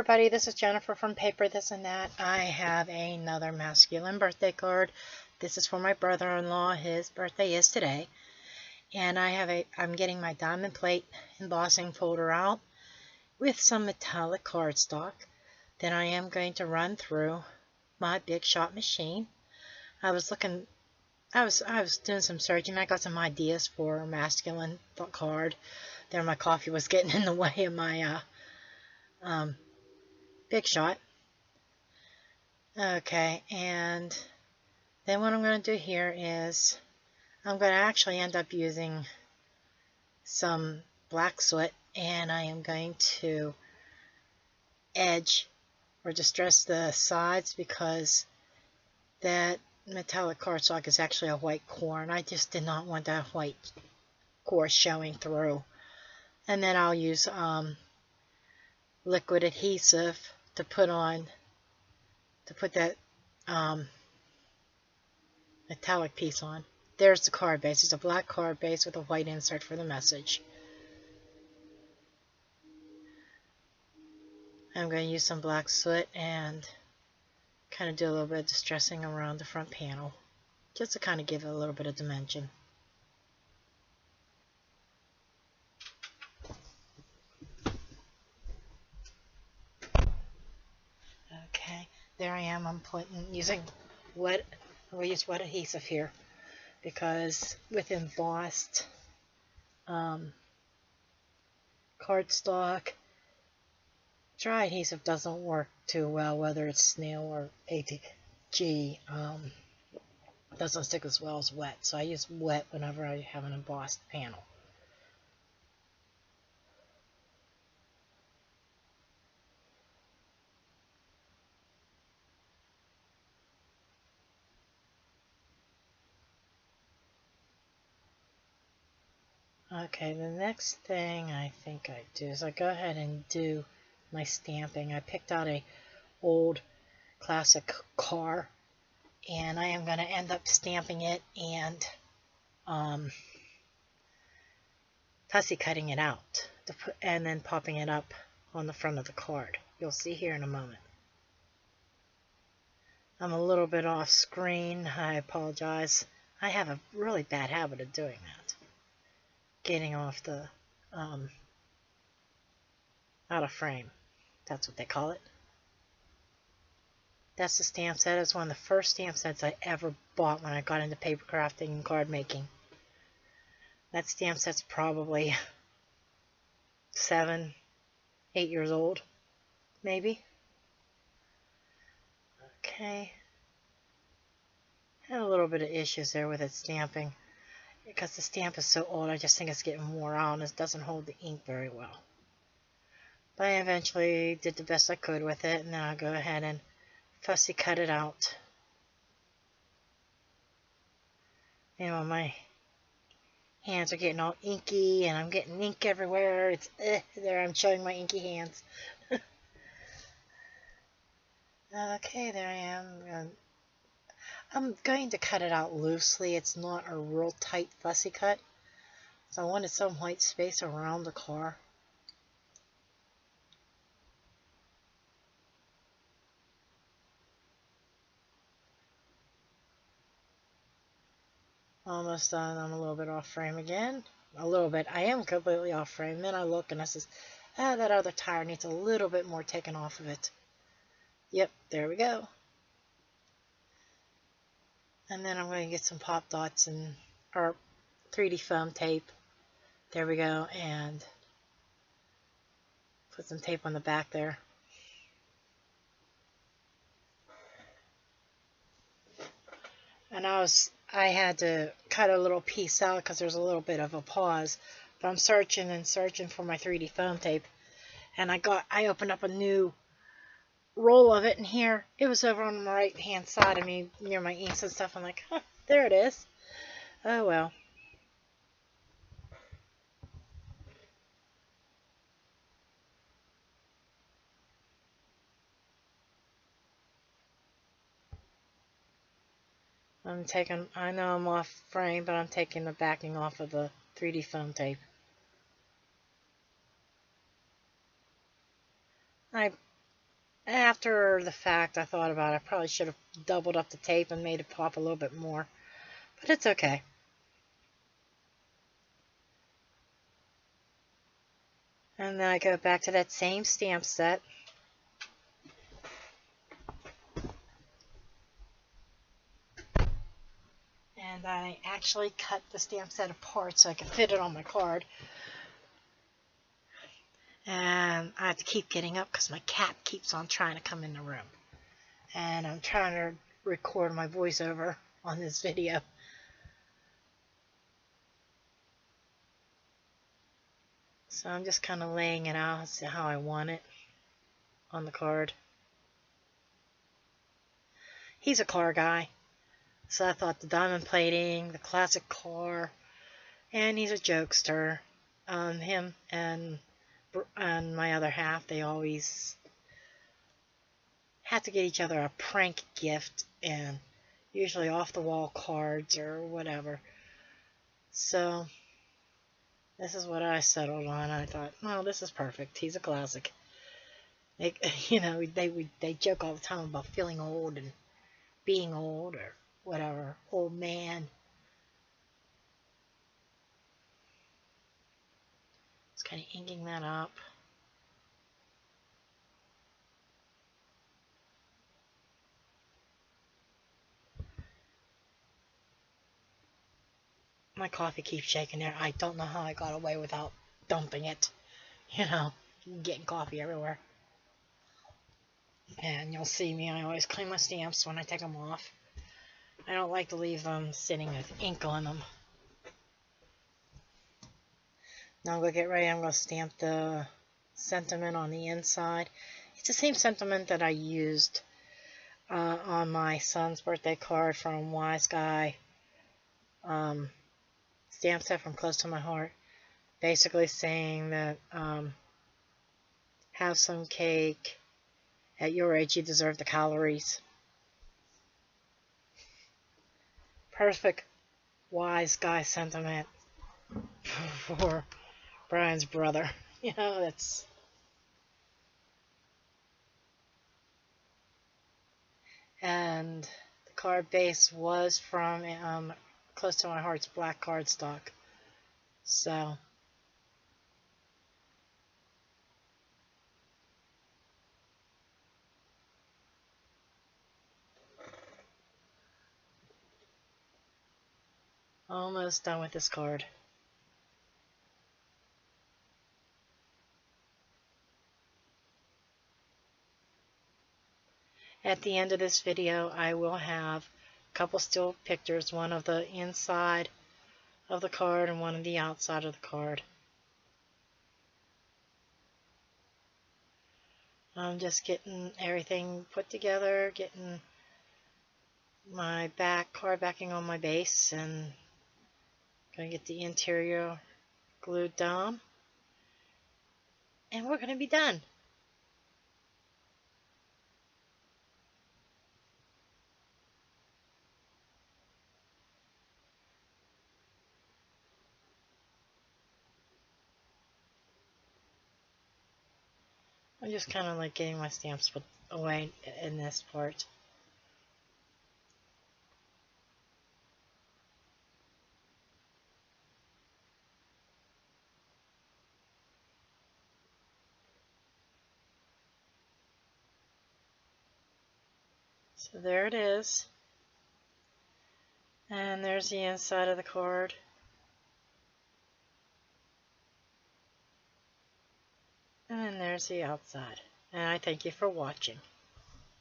everybody, this is Jennifer from Paper This and That. I have another masculine birthday card. This is for my brother-in-law. His birthday is today. And I'm getting my diamond plate embossing folder out with some metallic cardstock. Then I am going to run through my Big Shot machine. I was doing some searching. I got some ideas for a masculine card. There, my coffee was getting in the way of my Big Shot. Okay, and then what I'm going to do here is I'm going to actually end up using some black soot, and I am going to edge or distress the sides because that metallic cardstock is actually a white core, and I just did not want that white core showing through. And then I'll use liquid adhesive to put that metallic piece on. There's the card base. It's a black card base with a white insert for the message. I'm going to use some black soot and kind of do a little bit of distressing around the front panel, just to kind of give it a little bit of dimension. Okay, there I am. I'm using wet. We'll use wet adhesive here because with embossed cardstock, dry adhesive doesn't work too well, whether it's snail or ATG. Doesn't stick as well as wet, so I use wet whenever I have an embossed panel. Okay, the next thing I think I do is I go ahead and do my stamping. I picked out a old classic car, and I am going to end up stamping it and fussy cutting it out and then popping it up on the front of the card. You'll see here in a moment. I'm a little bit off screen. I apologize. I have a really bad habit of doing that. Getting off the out of frame. That's what they call it. That's the stamp set. It's one of the first stamp sets I ever bought when I got into paper crafting and card making. That stamp set's probably 7, 8 years old, maybe. Okay. Had a little bit of issues there with its stamping because the stamp is so old. I just think it's getting wore out and it doesn't hold the ink very well. But I eventually did the best I could with it, and then I'll go ahead and fussy cut it out. You know, my hands are getting all inky and I'm getting ink everywhere. It's there, I'm showing my inky hands. Okay, there I am. I'm going to cut it out loosely. It's not a real tight fussy cut, so I wanted some white space around the car. Almost done. I'm a little bit off frame again. A little bit. I am completely off frame. Then I look and I says, that other tire needs a little bit more taken off of it. Yep, there we go. And then I'm going to get some pop dots or 3D foam tape. There we go. And put some tape on the back there. And I had to cut a little piece out because there's a little bit of a pause. But I'm searching and searching for my 3D foam tape. And I opened up a new roll of it, and here it was over on the right hand side of me near my inks and stuff. I'm like, huh, there it is. Oh well. I know I'm off frame, but I'm taking the backing off of the 3D foam tape. I After the fact, I thought about it. I probably should have doubled up the tape and made it pop a little bit more. But it's okay. And then I go back to that same stamp set. And I actually cut the stamp set apart so I could fit it on my card. And I have to keep getting up because my cat keeps on trying to come in the room. And I'm trying to record my voiceover on this video. So I'm just kind of laying it out how I want it on the card. He's a car guy, so I thought the diamond plating, the classic car, and he's a jokester. Him and my other half, they always have to get each other a prank gift, and usually off-the-wall cards or whatever. So this is what I settled on. I thought, well, this is perfect. He's a classic. They joke all the time about feeling old and being old or whatever, old man. Just kind of inking that up. My coffee keeps shaking there. I don't know how I got away without dumping it. Getting coffee everywhere. And you'll see me, I always clean my stamps when I take them off. I don't like to leave them sitting with ink on them. Now I'm going to get ready. I'm going to stamp the sentiment on the inside. It's the same sentiment that I used on my son's birthday card from Wise Guy stamp set from Close to My Heart. Basically saying that have some cake. At your age, you deserve the calories. Perfect Wise Guy sentiment for Brian's brother. That's... And the card base was from Close to My Heart's black cardstock. So... almost done with this card. At the end of this video, I will have a couple still pictures, one of the inside of the card and one of the outside of the card. I'm just getting everything put together, getting my card backing on my base, and going to get the interior glued down, and we're going to be done. I'm just kind of like getting my stamps put away in this part. So there it is. And there's the inside of the card. And then there's the outside. And I thank you for watching.